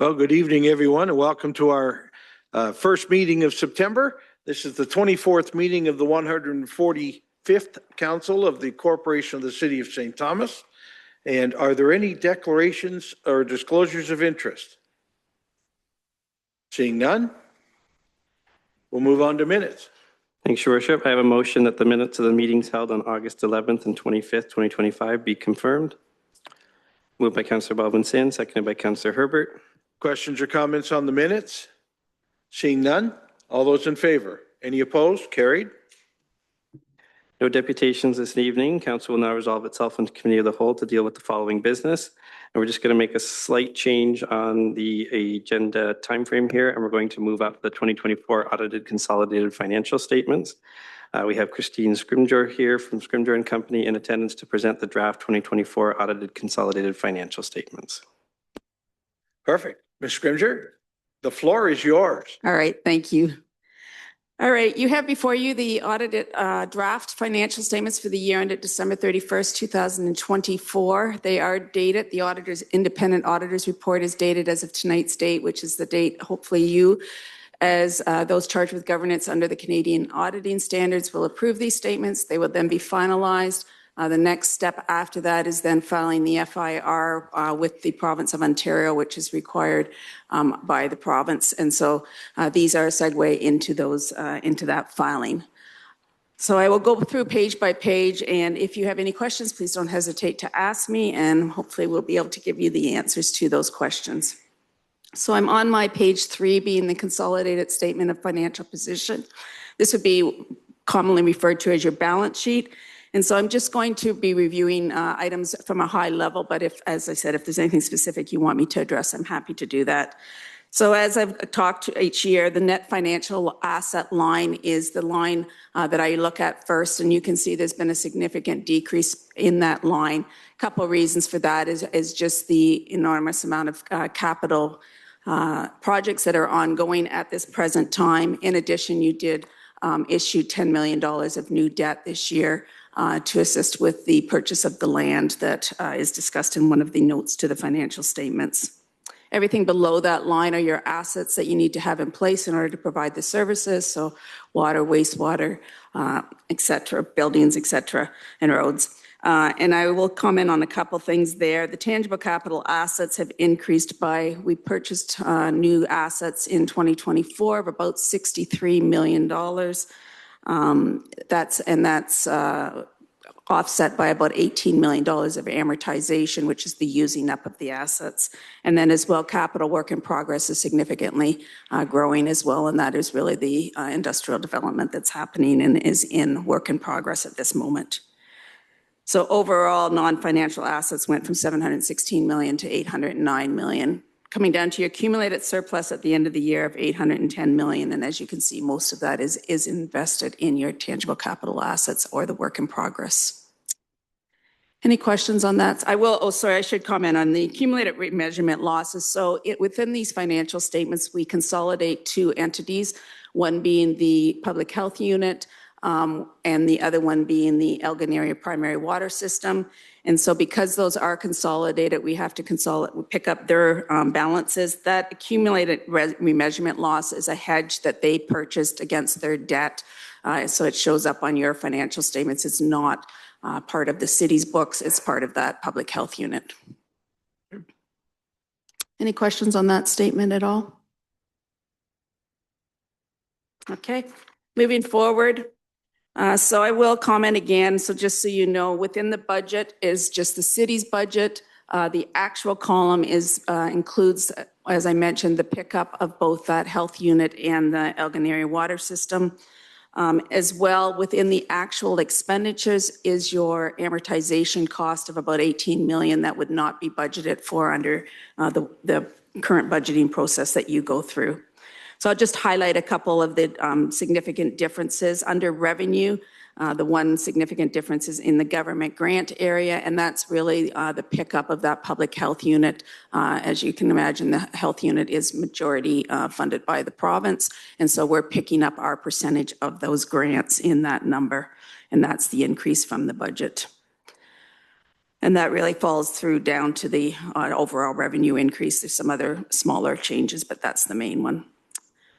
Well, good evening, everyone, and welcome to our first meeting of September. This is the 24th meeting of the 145th Council of the Corporation of the City of St. Thomas. And are there any declarations or disclosures of interest? Seeing none, we'll move on to minutes. Thanks, Your Worship. I have a motion that the minutes of the meetings held on August 11th and 25th, 2025 be confirmed. Moved by Councillor Balwin-Sin, seconded by Councillor Herbert. Questions or comments on the minutes? Seeing none, all those in favor? Any opposed? Carried. No deputations this evening. Council will now resolve itself into committee of the whole to deal with the following business. And we're just going to make a slight change on the agenda timeframe here, and we're going to move up the 2024 audited consolidated financial statements. We have Christine Scrimgeour here from Scrimgeour and Company in attendance to present the draft 2024 audited consolidated financial statements. Perfect. Ms. Scrimgeour, the floor is yours. All right, thank you. All right, you have before you the audited draft financial statements for the year ended December 31st, 2024. They are dated. The auditor's independent auditor's report is dated as of tonight's date, which is the date hopefully you, as those charged with governance under the Canadian auditing standards, will approve these statements. They will then be finalized. The next step after that is then filing the FIR with the province of Ontario, which is required by the province. And so these are a segue into those into that filing. So I will go through page by page, and if you have any questions, please don't hesitate to ask me, and hopefully we'll be able to give you the answers to those questions. So I'm on my page 3, being the consolidated statement of financial position. This would be commonly referred to as your balance sheet. And so I'm just going to be reviewing items from a high level, but if, as I said, if there's anything specific you want me to address, I'm happy to do that. So as I've talked each year, the net financial asset line is the line that I look at first, and you can see there's been a significant decrease in that line. A couple of reasons for that is just the enormous amount of capital projects that are ongoing at this present time. In addition, you did issue $10 million of new debt this year to assist with the purchase of the land that is discussed in one of the notes to the financial statements. Everything below that line are your assets that you need to have in place in order to provide the services, so water, wastewater, et cetera, buildings, et cetera, and roads. And I will comment on a couple things there. The tangible capital assets have increased we purchased new assets in 2024 of about $63 million. That's offset by about $18 million of amortization, which is the using up of the assets. And then as well, capital work in progress is significantly growing as well, and that is really the industrial development that's happening and is in work in progress at this moment. So overall, non-financial assets went from $716 million to $809 million. Coming down to your accumulated surplus at the end of the year of $810 million. And as you can see, most of that is invested in your tangible capital assets or the work in progress. Any questions on that? I should comment on the accumulated remeasurement losses. So within these financial statements, we consolidate 2 entities, one being the public health unit, and the other one being the Elgin Area Primary Water System. And so because those are consolidated, we have to pick up their balances. That accumulated remeasurement loss is a hedge that they purchased against their debt. So it shows up on your financial statements. It's not part of the city's books. It's part of that public health unit. Any questions on that statement at all? Okay, moving forward. So I will comment again. So just so you know, within the budget is just the city's budget. The actual column includes, as I mentioned, the pickup of both that health unit and the Elgin Area Water System. As well, within the actual expenditures is your amortization cost of about $18 million that would not be budgeted for under the current budgeting process that you go through. So I'll just highlight a couple of the significant differences. Under revenue, the one significant difference is in the government grant area, and that's really the pickup of that public health unit. As you can imagine, the health unit is majority funded by the province, and so we're picking up our percentage of those grants in that number, and that's the increase from the budget. And that really falls through down to the overall revenue increase. There's some other smaller changes, but that's the main one.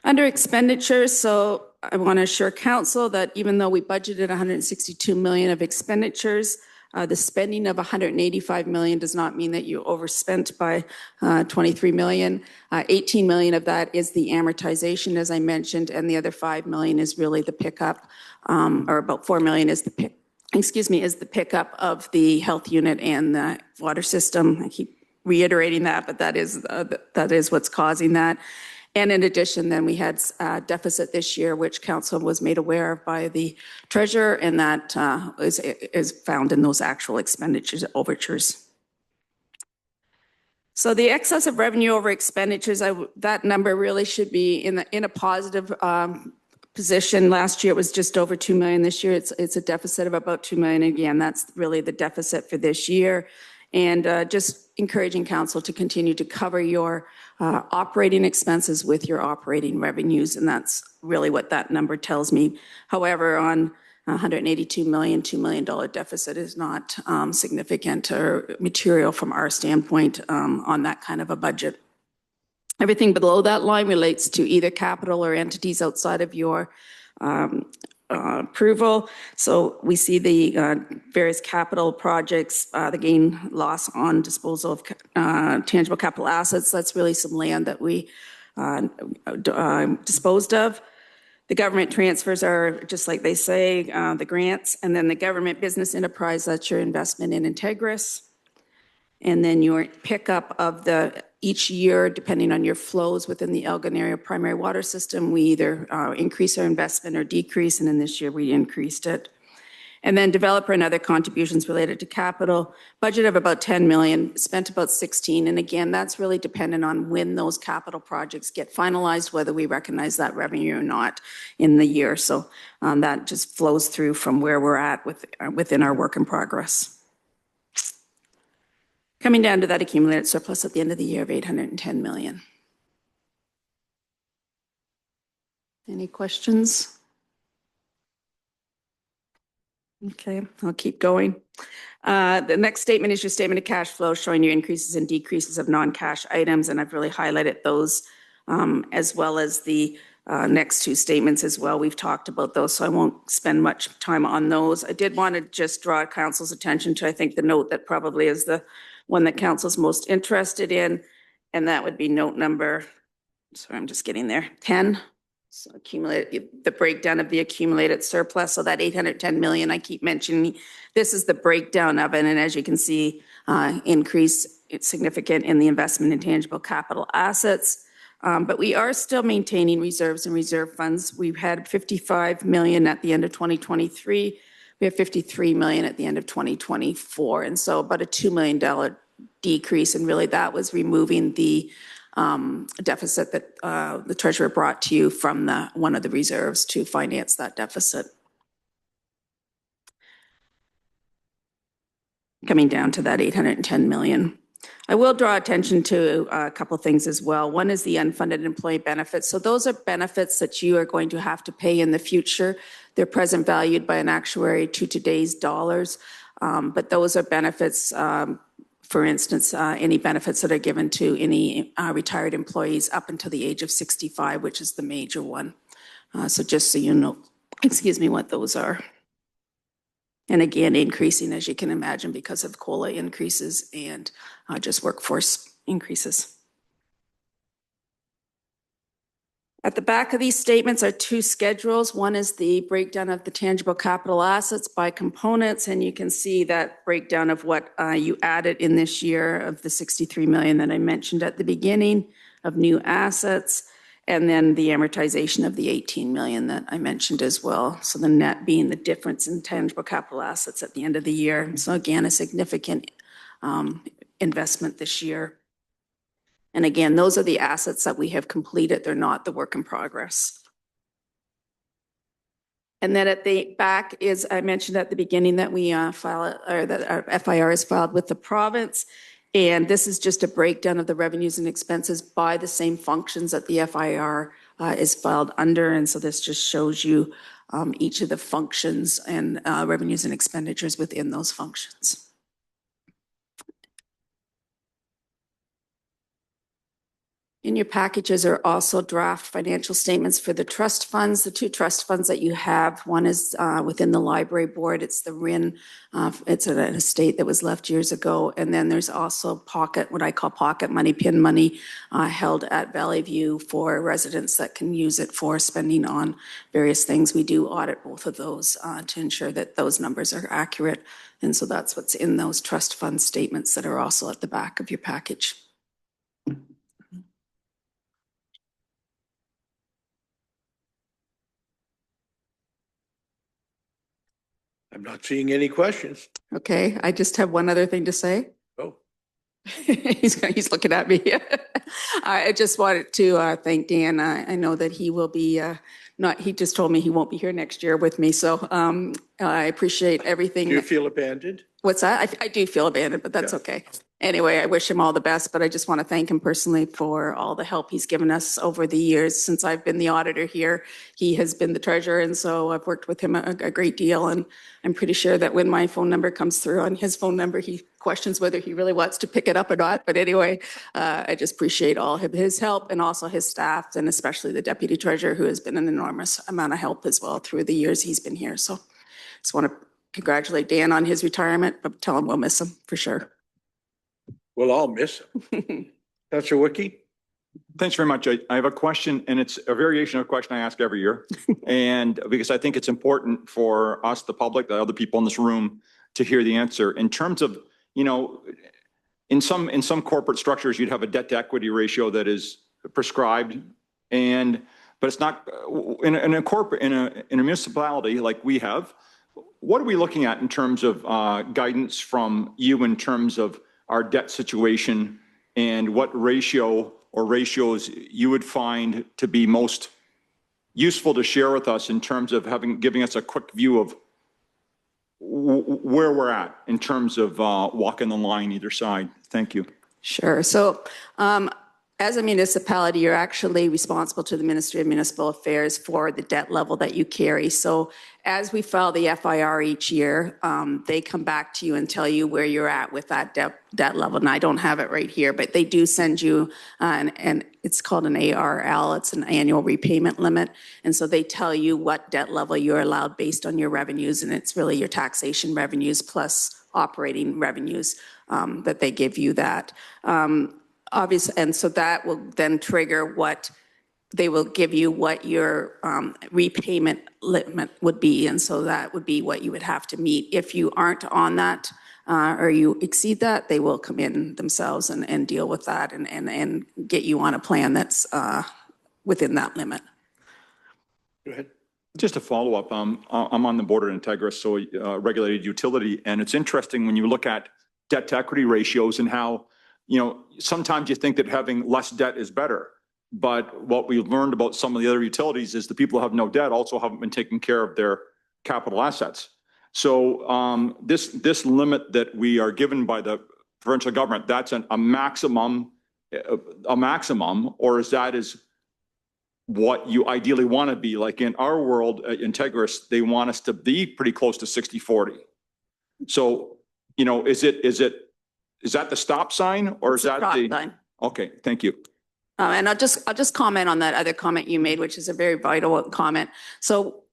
Under expenditures, so I want to assure council that even though we budgeted 162 million of expenditures, the spending of 185 million does not mean that you overspent by 23 million. 18 million of that is the amortization, as I mentioned, and the other 5 million is really the pickup, or about 4 million is the pickup of the health unit and the water system. I keep reiterating that, but that is what's causing that. And in addition, then we had a deficit this year, which council was made aware of by the treasurer, and that is found in those actual expenditures overtures. So the excess of revenue over expenditures, that number really should be in a positive position. Last year it was just over 2 million. This year it's a deficit of about 2 million. Again, that's really the deficit for this year. And just encouraging council to continue to cover your operating expenses with your operating revenues, and that's really what that number tells me. However, on 182 million, $2 million deficit is not significant or material from our standpoint on that kind of a budget. Everything below that line relates to either capital or entities outside of your approval. So we see the various capital projects, the gain loss on disposal of tangible capital assets. That's really some land that we disposed of. The government transfers are just like they say, the grants, and then the government business enterprise, that's your investment in Integris. And then your pickup of each year, depending on your flows within the Elgin area primary water system, we either increase our investment or decrease, and in this year we increased it. And then developer and other contributions related to capital, budget of about 10 million, spent about 16. And again, that's really dependent on when those capital projects get finalized, whether we recognize that revenue or not in the year. So that just flows through from where we're at within our work in progress. Coming down to that accumulated surplus at the end of the year of 810 million. Any questions? Okay, I'll keep going. The next statement is your statement of cash flow showing you increases and decreases of non-cash items, and I've really highlighted those as well as the next two statements as well. We've talked about those, so I won't spend much time on those. I did want to just draw council's attention to, I think, the note that probably is the one that council's most interested in, and that would be note number, sorry, I'm just getting there, 10. So the breakdown of the accumulated surplus. So that 810 million I keep mentioning, this is the breakdown of it. And as you can see, it's significant in the investment in tangible capital assets. But we are still maintaining reserves and reserve funds. We've had 55 million at the end of 2023. We have 53 million at the end of 2024. And so about a $2 million decrease. And really that was removing the deficit that the treasurer brought to you from one of the reserves to finance that deficit. Coming down to that 810 million. I will draw attention to a couple of things as well. One is the unfunded employee benefits. So those are benefits that you are going to have to pay in the future. They're present valued by an actuary to today's dollars. But those are benefits, for instance, any benefits that are given to any retired employees up until the age of 65, which is the major one. So just so you know, what those are. And again, increasing, as you can imagine, because of COLA increases and just workforce increases. At the back of these statements are two schedules. One is the breakdown of the tangible capital assets by components, and you can see that breakdown of what you added in this year of the 63 million that I mentioned at the beginning of new assets, and then the amortization of the 18 million that I mentioned as well. So the net being the difference in tangible capital assets at the end of the year. So again, a significant investment this year. And again, those are the assets that we have completed. They're not the work in progress. And then at the back is, I mentioned at the beginning that we file, or that our FIR is filed with the province. And this is just a breakdown of the revenues and expenses by the same functions that the FIR is filed under. And so this just shows you each of the functions and revenues and expenditures within those functions. In your packages are also draft financial statements for the trust funds. The two trust funds that you have, one is within the library board. It's the RIN. It's an estate that was left years ago. And then there's also pocket, what I call pocket money, PIN money, held at Valley View for residents that can use it for spending on various things. We do audit both of those to ensure that those numbers are accurate. And so that's what's in those trust fund statements that are also at the back of your package. I'm not seeing any questions. Okay, I just have one other thing to say. Oh, He's looking at me. I just wanted to thank Dan. I know that he will be he just told me he won't be here next year with me. So I appreciate everything. do you feel abandoned? What's that? I do feel abandoned, but that's okay. Anyway, I wish him all the best, but I just want to thank him personally for all the help he's given us over the years. Since I've been the auditor here, he has been the treasurer, and so I've worked with him a great deal. And I'm pretty sure that when my phone number comes through on his phone number, he questions whether he really wants to pick it up or not. But anyway, I just appreciate all of his help and also his staff, and especially the deputy treasurer, who has been an enormous amount of help as well through the years he's been here. So just want to congratulate Dan on his retirement, but tell him we'll miss him for sure. We'll all miss him. Councillor Wiki? Thanks very much. I have a question, and it's a variation of a question I ask every year. And because I think it's important for us, the public, the other people in this room, to hear the answer. In terms of, you know, in some corporate structures, you'd have a debt to equity ratio that is prescribed, but it's not in a municipality like we have. What are we looking at in terms of guidance from you in terms of our debt situation, and what ratio or ratios you would find to be most useful to share with us in terms of giving us a quick view of where we're at in terms of walking the line either side? Thank you. Sure. So as a municipality, you're actually responsible to the Ministry of Municipal Affairs for the debt level that you carry. So as we file the FIR each year, they come back to you and tell you where you're at with that debt level. And I don't have it right here, but they do send you, and it's called an ARL. It's an annual repayment limit. And so they tell you what debt level you're allowed based on your revenues. And it's really your taxation revenues plus operating revenues that they give you that. Obviously, and so that will then trigger what they will give you, what your repayment limit would be. And so that would be what you would have to meet. If you aren't on that or you exceed that, they will come in themselves and deal with that and get you on a plan that's within that limit. Go ahead. Just a follow-up, I'm on the board of Integris, so regulated utility, and it's interesting when you look at debt to equity ratios and how, you know, sometimes you think that having less debt is better. But what we've learned about some of the other utilities is the people who have no debt also haven't been taking care of their capital assets. So this limit that we are given by the provincial government, that's a maximum, or is what you ideally want to be? Like in our world, Integris, they want us to be pretty close to 60-40. So, you know, is that the stop sign, or is that the line? Okay, thank you. And I'll just comment on that other comment you made, which is a very vital comment. So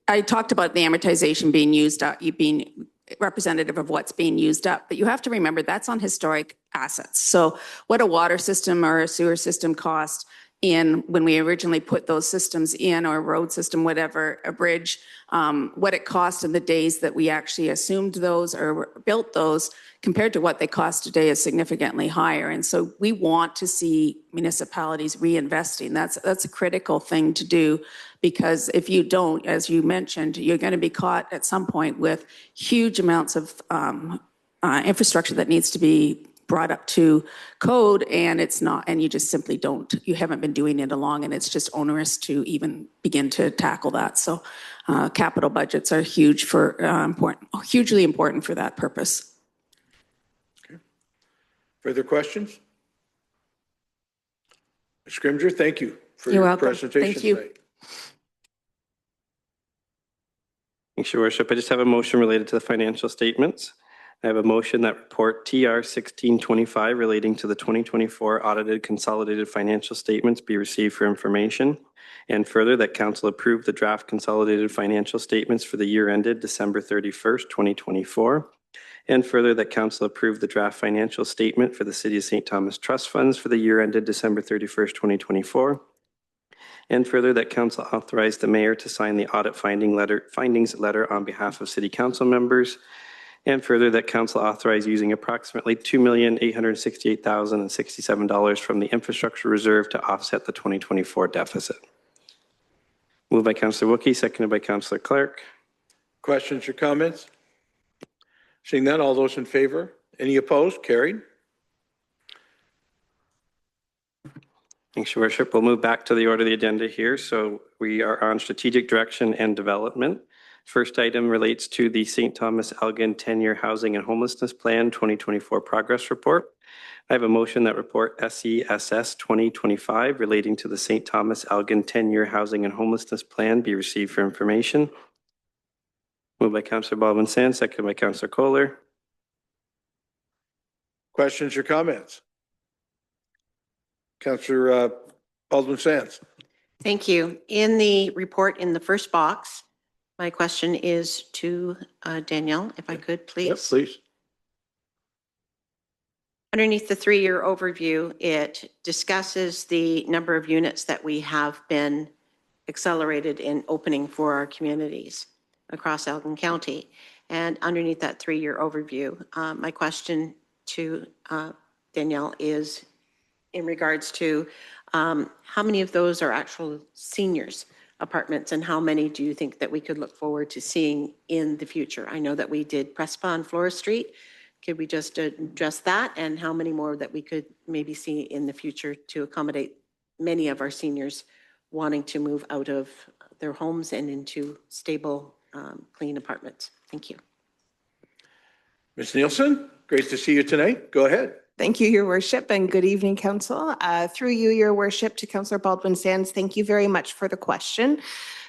I talked about the amortization being used up, being representative of what's being used up, but you have to remember that's on historic assets. So what a water system or a sewer system cost when we originally put those systems in, or a road system, whatever, a bridge, what it cost in the days that we actually assumed those or built those compared to what they cost today is significantly higher. And so we want to see municipalities reinvesting. That's a critical thing to do, because if you don't, as you mentioned, you're going to be caught at some point with huge amounts of infrastructure that needs to be brought up to code, and it's not, and you just simply you haven't been doing it along, and it's just onerous to even begin to tackle that. So capital budgets are hugely important for that purpose. Okay. Further questions? Ms. Scrimger, thank you for your presentation. Thank you. Today. Thanks, Your Worship. I just have a motion related to the financial statements. I have a motion that report TR 1625 relating to the 2024 audited consolidated financial statements be received for information. And further, that council approve the draft consolidated financial statements for the year ended December 31st, 2024. And further, that council approve the draft financial statement for the City of St. Thomas Trust Funds for the year ended December 31st, 2024. And further, that council authorize the mayor to sign the audit findings letter on behalf of city council members. And further, that council authorize using approximately $2,868,067 from the infrastructure reserve to offset the 2024 deficit. Moved by Councillor Wookey, seconded by Councillor Clark. Questions or comments? Seeing none, all those in favor? Any opposed? Carried. Thanks, Your Worship. We'll move back to the order of the agenda here. So we are on strategic direction and development. First item relates to the St. Thomas Elgin 10-year Housing and Homelessness Plan 2024 Progress Report. I have a motion that report SESS 2025 relating to the St. Thomas Elgin 10-year Housing and Homelessness Plan be received for information. Moved by Councillor Baldwin-Sands, seconded by Councillor Kohler. Questions or comments? Councillor Baldwin-Sands. Thank you. In the report in the first box, my question is to Danielle, if I could, please. Yep, please. Underneath the 3-year overview, it discusses the number of units that we have been accelerated in opening for our communities across Elgin County. And underneath that 3-year overview, my question to Danielle is in regards to how many of those are actual seniors apartments and how many do you think that we could look forward to seeing in the future? I know that we did Prespa on Flora Street. Could we just address that and how many more that we could maybe see in the future to accommodate many of our seniors wanting to move out of their homes and into stable, clean apartments? Thank you. Ms. Nielsen, great to see you tonight. Go ahead. Thank you, Your Worship, and good evening, Council. Through you, Your Worship, to Councillor Baldwin-Sands, thank you very much for the question.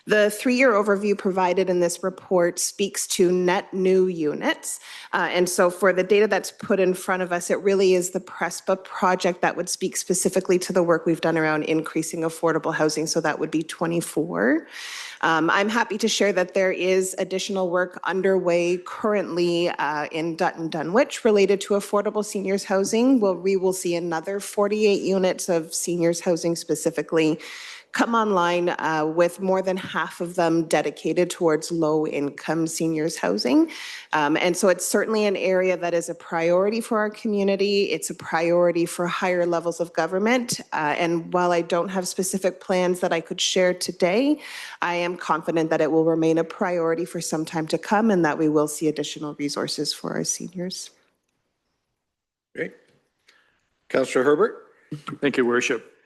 The 3-year overview provided in this report speaks to net new units. And so for the data that's put in front of us, it really is the Prespa project that would speak specifically to the work we've done around increasing affordable housing. So that would be 24. I'm happy to share that there is additional work underway currently in Dutton Dunwich related to affordable seniors housing. We will see another 48 units of seniors housing specifically come online with more than half of them dedicated towards low-income seniors housing. And so it's certainly an area that is a priority for our community. It's a priority for higher levels of government. And while I don't have specific plans that I could share today, I am confident that it will remain a priority for some time to come and that we will see additional resources for our seniors. Great. Councillor Herbert. Thank you, Worship.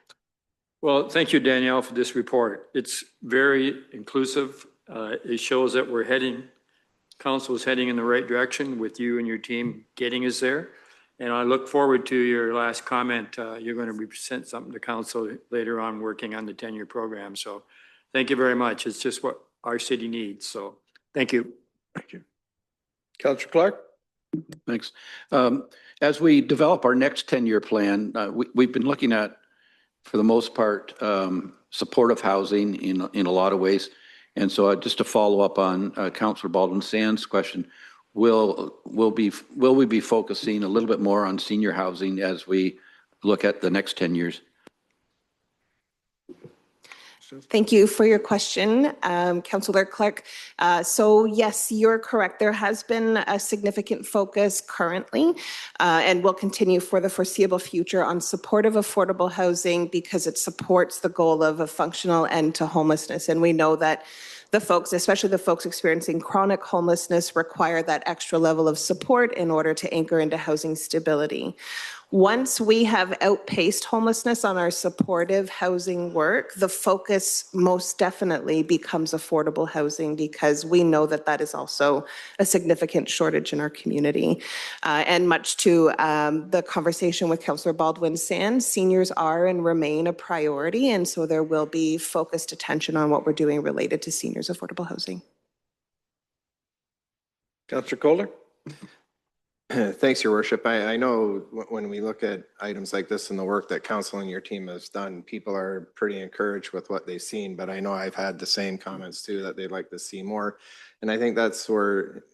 Well, thank you, Danielle, for this report. It's very inclusive. It shows that council is heading in the right direction with you and your team getting us there. And I look forward to your last comment. You're going to present something to council later on working on the 10-year program. So thank you very much. It's just what our city needs. So thank you. Thank you. Councillor Clark. Thanks. As we develop our next 10-year plan, we've been looking at, for the most part, supportive housing in a lot of ways. And so just to follow up on Councillor Baldwin-Sands' question, will we be focusing a little bit more on senior housing as we look at the next 10 years? Thank you for your question, Councillor Clark. So yes, you're correct. There has been a significant focus currently and will continue for the foreseeable future on supportive affordable housing because it supports the goal of a functional end to homelessness. And we know that the folks, especially the folks experiencing chronic homelessness, require that extra level of support in order to anchor into housing stability. Once we have outpaced homelessness on our supportive housing work, the focus most definitely becomes affordable housing because we know that that is also a significant shortage in our community. And much to the conversation with Councillor Baldwin-Sands, seniors are and remain a priority, and so there will be focused attention on what we're doing related to seniors' affordable housing. Councillor Kohler. Thanks, Your Worship. I know when we look at items like this and the work that council and your team has done, people are pretty encouraged with what they've seen, but I know I've had the same comments too, that they'd like to see more. And I think that's where,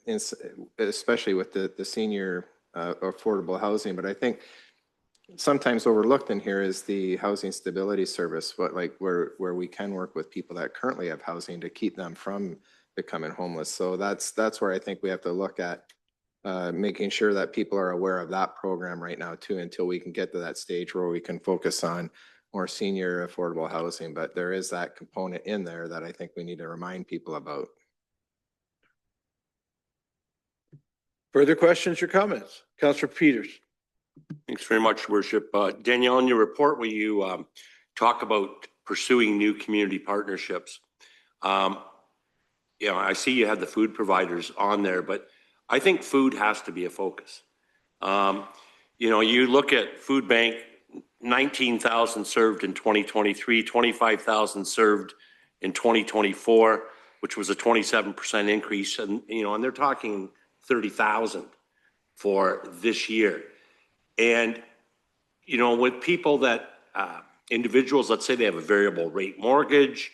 especially with the senior affordable housing, but I think sometimes overlooked in here is the housing stability service, where we can work with people that currently have housing to keep them from becoming homeless. So that's where I think we have to look at making sure that people are aware of that program right now too, until we can get to that stage where we can focus on more senior affordable housing. But there is that component in there that I think we need to remind people about. Further questions or comments? Councillor Peters. Thanks very much, Worship. Danielle, in your report where you talk about pursuing new community partnerships, I see you had the food providers on there, but I think food has to be a focus. You look at food bank, 19,000 served in 2023, 25,000 served in 2024, which was a 27% increase. And they're talking 30,000 for this year. And, with people that, individuals, let's say they have a variable rate mortgage,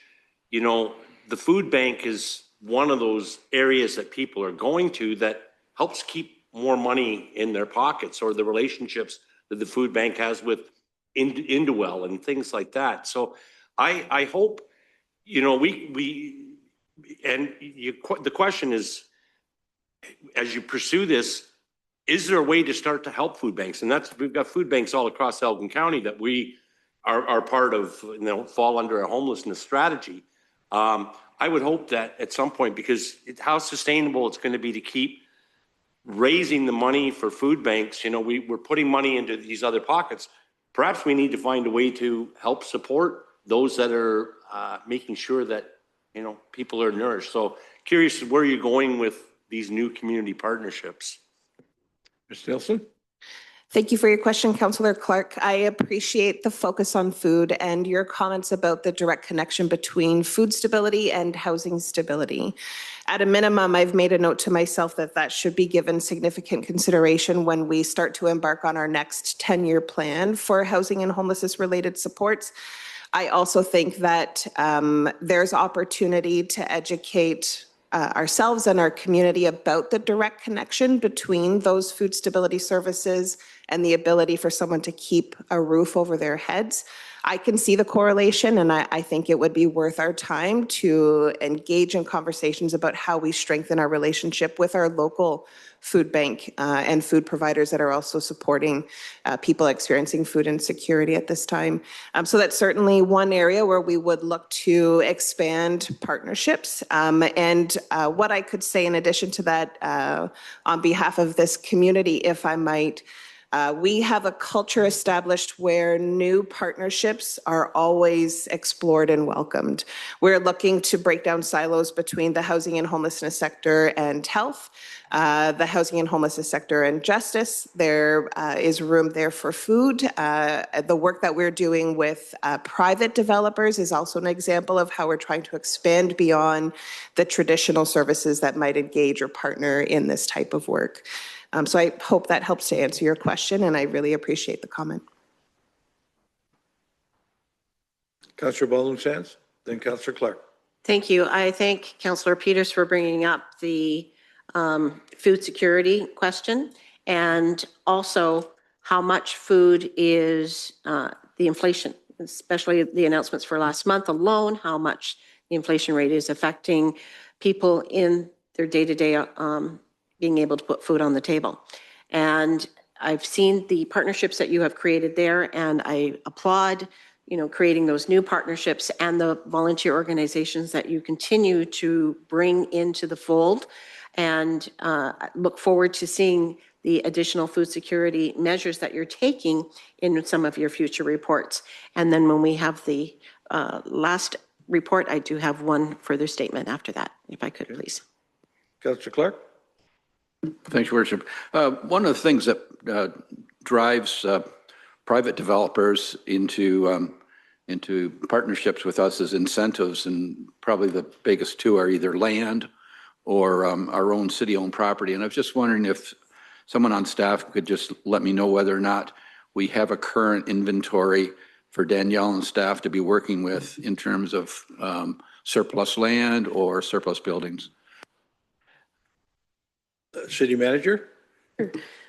the food bank is one of those areas that people are going to that helps keep more money in their pockets, or the relationships that the food bank has with Indwell and things like that. So I hope, the question is, as you pursue this, is there a way to start to help food banks? And we've got food banks all across Elgin County that we are part of, fall under a homelessness strategy. I would hope that at some point, because how sustainable it's going to be to keep raising the money for food banks, we're putting money into these other pockets. Perhaps we need to find a way to help support those that are making sure that, people are nourished. So curious where you're going with these new community partnerships. Ms. Nielsen? Thank you for your question, Councillor Clark. I appreciate the focus on food and your comments about the direct connection between food stability and housing stability. At a minimum, I've made a note to myself that should be given significant consideration when we start to embark on our next 10-year plan for housing and homelessness related supports. I also think that there's opportunity to educate ourselves and our community about the direct connection between those food stability services and the ability for someone to keep a roof over their heads. I can see the correlation, and I think it would be worth our time to engage in conversations about how we strengthen our relationship with our local food bank and food providers that are also supporting people experiencing food insecurity at this time. So that's certainly one area where we would look to expand partnerships. And what I could say in addition to that, on behalf of this community, if I might, we have a culture established where new partnerships are always explored and welcomed. We're looking to break down silos between the housing and homelessness sector and health, the housing and homelessness sector and justice. There is room there for food. The work that we're doing with private developers is also an example of how we're trying to expand beyond the traditional services that might engage or partner in this type of work. So I hope that helps to answer your question, and I really appreciate the comment. Councillor Baldwin-Sands, then Councillor Clark. Thank you. I thank Councillor Peters for bringing up the food security question, and also how much food is the inflation, especially the announcements for last month alone, how much the inflation rate is affecting people in their day-to-day being able to put food on the table. And I've seen the partnerships that you have created there, and I applaud, creating those new partnerships and the volunteer organizations that you continue to bring into the fold, and look forward to seeing the additional food security measures that you're taking in some of your future reports. And then when we have the last report, I do have one further statement after that, if I could, please. Councillor Clark? Thanks, Your Worship. One of the things that drives private developers into partnerships with us is incentives, and probably the biggest two are either land or our own city-owned property. And I was just wondering if someone on staff could just let me know whether or not we have a current inventory for Danielle and staff to be working with in terms of surplus land or surplus buildings. City Manager?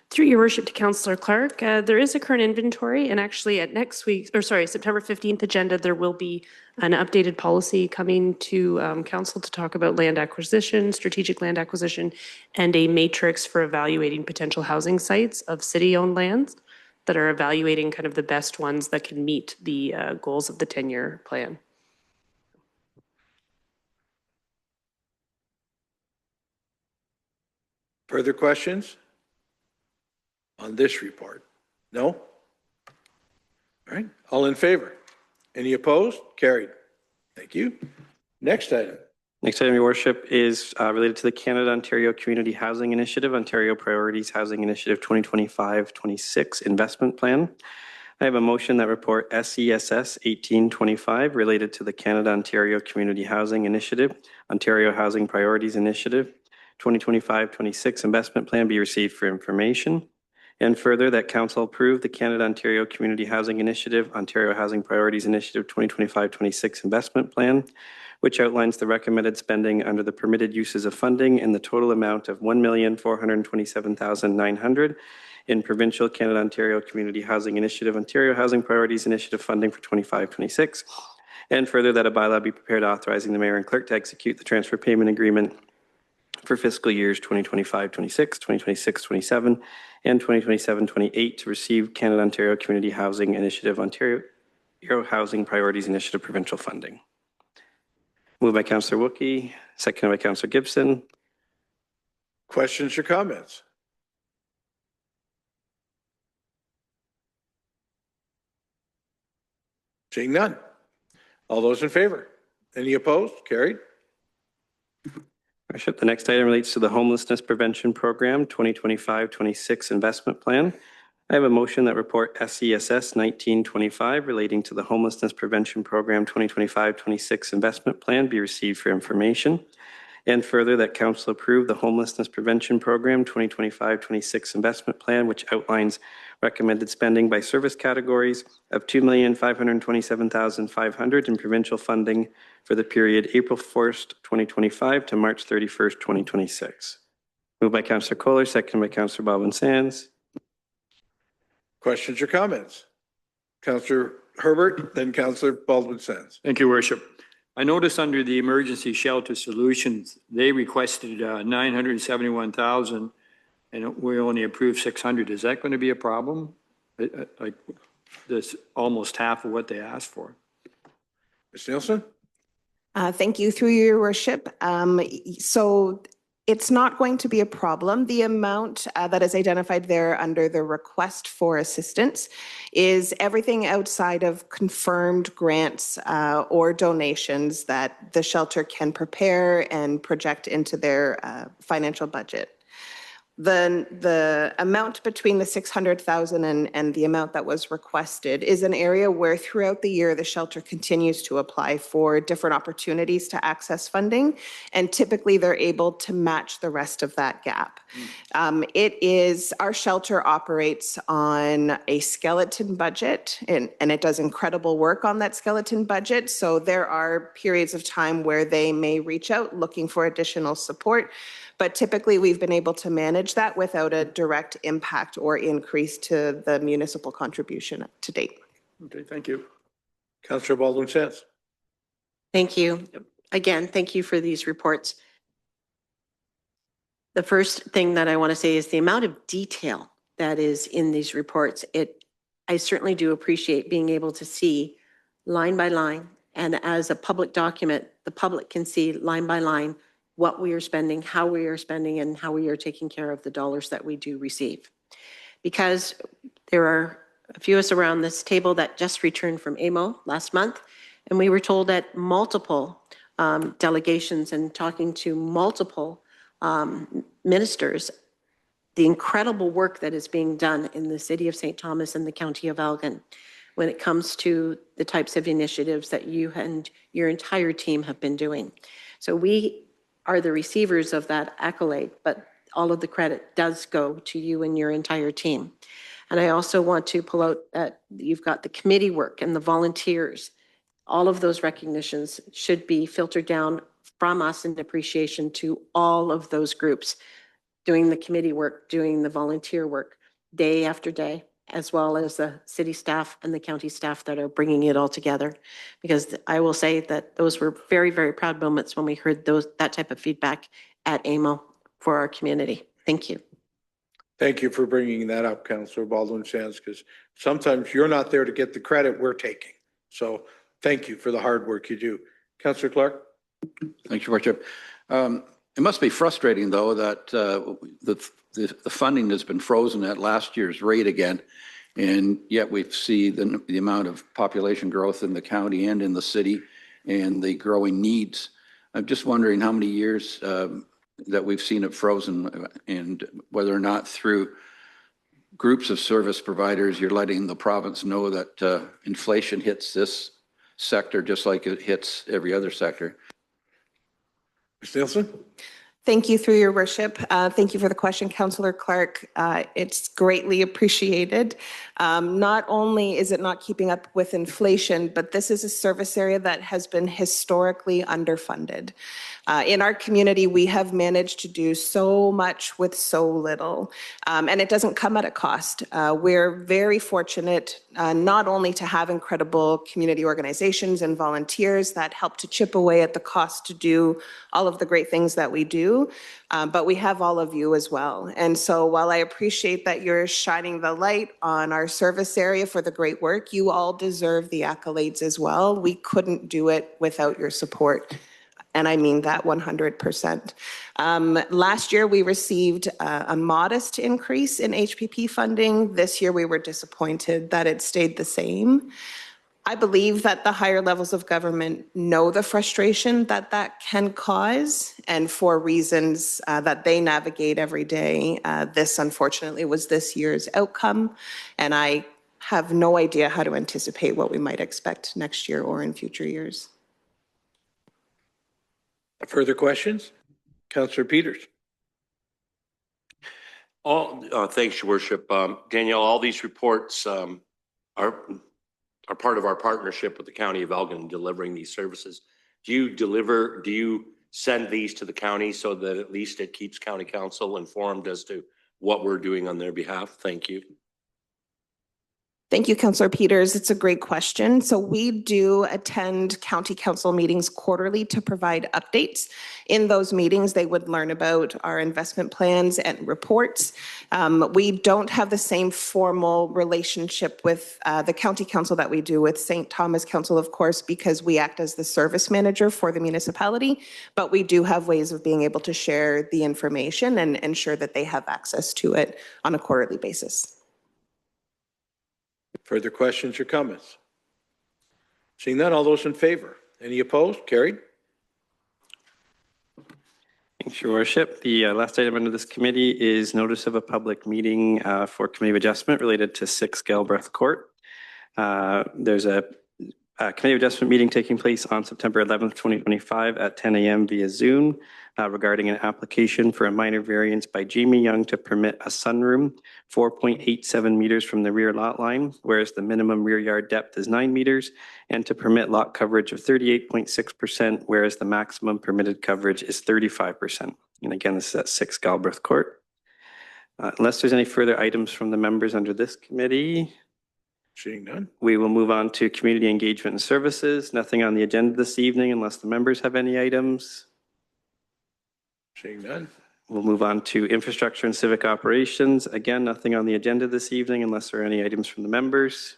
Through your worship to Councillor Clark, there is a current inventory, and actually at next week's, or sorry, September 15th agenda, there will be an updated policy coming to council to talk about land acquisition, strategic land acquisition, and a matrix for evaluating potential housing sites of city-owned lands that are evaluating kind of the best ones that can meet the goals of the 10-year plan. Further questions on this report? No? All right, all in favor? Any opposed? Carried. Thank you. Next item. Next item, Your Worship, is related to the Canada-Ontario Community Housing Initiative, Ontario Priorities Housing Initiative 2025-26 Investment Plan. I have a motion that report SESS 1825 related to the Canada-Ontario Community Housing Initiative, Ontario Housing Priorities Initiative 2025-26 Investment Plan be received for information. And further, that Council approve the Canada-Ontario Community Housing Initiative, Ontario Housing Priorities Initiative 2025-26 Investment Plan, which outlines the recommended spending under the permitted uses of funding in the total amount of $1,427,900 in provincial Canada-Ontario Community Housing Initiative, Ontario Housing Priorities Initiative funding for 25-26. And further, that a bylaw be prepared authorizing the mayor and clerk to execute the transfer payment agreement for fiscal years 2025-26, 2026-27, and 2027-28 to receive Canada-Ontario Community Housing Initiative, Ontario Housing Priorities Initiative provincial funding. Moved by Councillor Wookey, seconded by Councillor Gibson. Questions or comments? Seeing none. All those in favor? Any opposed? Carried. Worship, the next item relates to the Homelessness Prevention Program 2025-26 Investment Plan. I have a motion that report SESS 1925 relating to the Homelessness Prevention Program 2025-26 Investment Plan be received for information. And further, that Council approve the Homelessness Prevention Program 2025-26 Investment Plan, which outlines recommended spending by service categories of $2,527,500 in provincial funding for the period April 1st, 2025 to March 31st, 2026. Moved by Councillor Kohler, seconded by Councillor Baldwin-Sands. Questions or comments? Councillor Herbert, then Councillor Baldwin-Sands. Thank you, Worship. I noticed under the Emergency Shelter Solutions, they requested 971,000 and we only approved 600. Is that going to be a problem? Like that's almost half of what they asked for. Ms. Nielsen? Thank you, through your worship. So it's not going to be a problem. The amount that is identified there under the request for assistance is everything outside of confirmed grants or donations that the shelter can prepare and project into their financial budget. The amount between the 600,000 and the amount that was requested is an area where throughout the year the shelter continues to apply for different opportunities to access funding, and typically they're able to match the rest of that gap. Our shelter operates on a skeleton budget, and it does incredible work on that skeleton budget. So there are periods of time where they may reach out looking for additional support. But typically, we've been able to manage that without a direct impact or increase to the municipal contribution to date. Okay, thank you. Councillor Baldwin-Sands. Thank you. Again, thank you for these reports. The first thing that I want to say is the amount of detail that is in these reports. I certainly do appreciate being able to see line by line, and as a public document, the public can see line by line what we are spending, how we are spending, and how we are taking care of the dollars that we do receive. Because there are a few of us around this table that just returned from AMO last month, and we were told at multiple delegations and talking to multiple ministers, the incredible work that is being done in the city of St. Thomas and the county of Elgin when it comes to the types of initiatives that you and your entire team have been doing. So we are the receivers of that accolade, but all of the credit does go to you and your entire team. And I also want to pull out that you've got the committee work and the volunteers. All of those recognitions should be filtered down from us in appreciation to all of those groups doing the committee work, doing the volunteer work day after day, as well as the city staff and the county staff that are bringing it all together. Because I will say that those were very, very proud moments when we heard that type of feedback at AMO for our community. Thank you. Thank you for bringing that up, Councillor Baldwin Sands, because sometimes you're not there to get the credit we're taking. So thank you for the hard work you do. Councillor Clark? Thank you, Worship. It must be frustrating, though, that the funding has been frozen at last year's rate again, and yet we see the amount of population growth in the county and in the city and the growing needs. I'm just wondering how many years that we've seen it frozen, and whether or not through groups of service providers, you're letting the province know that inflation hits this sector just like it hits every other sector. Ms. Nielsen? Thank you, through your worship. Thank you for the question, Councillor Clark. It's greatly appreciated. Not only is it not keeping up with inflation, but this is a service area that has been historically underfunded. In our community, we have managed to do so much with so little, and it doesn't come at a cost. We're very fortunate not only to have incredible community organizations and volunteers that help to chip away at the cost to do all of the great things that we do, but we have all of you as well. And so while I appreciate that you're shining the light on our service area for the great work, you all deserve the accolades as well. We couldn't do it without your support. And I mean that 100%. Last year, we received a modest increase in HPP funding. This year, we were disappointed that it stayed the same. I believe that the higher levels of government know the frustration that that can cause, and for reasons that they navigate every day. This, unfortunately, was this year's outcome, and I have no idea how to anticipate what we might expect next year or in future years. Further questions? Councillor Peters? Thanks, Your Worship. Danielle, all these reports are part of our partnership with the County of Elgin in delivering these services. Do you send these to the county so that at least it keeps County Council informed as to what we're doing on their behalf? Thank you. Thank you, Councillor Peters. It's a great question. So we do attend county council meetings quarterly to provide updates. In those meetings, they would learn about our investment plans and reports. We don't have the same formal relationship with the county council that we do with St. Thomas Council, of course, because we act as the service manager for the municipality, but we do have ways of being able to share the information and ensure that they have access to it on a quarterly basis. Further questions or comments? Seeing none, all those in favor? Any opposed? Carried. Thanks, Your Worship. The last item under this committee is notice of a public meeting for committee of adjustment related to 6 Galbraith Court. There's a committee of adjustment meeting taking place on September 11th, 2025 at 10 a.m. via Zoom regarding an application for a minor variance by Jamie Young to permit a sunroom 4.87 meters from the rear lot line, whereas the minimum rear yard depth is 9 meters, and to permit lot coverage of 38.6%, whereas the maximum permitted coverage is 35%. And again, this is at 6 Galbraith Court. Unless there's any further items from the members under this committee, seeing none, we will move on to community engagement and services. Nothing on the agenda this evening unless the members have any items. Seeing none, we'll move on to infrastructure and civic operations. Again, nothing on the agenda this evening unless there are any items from the members.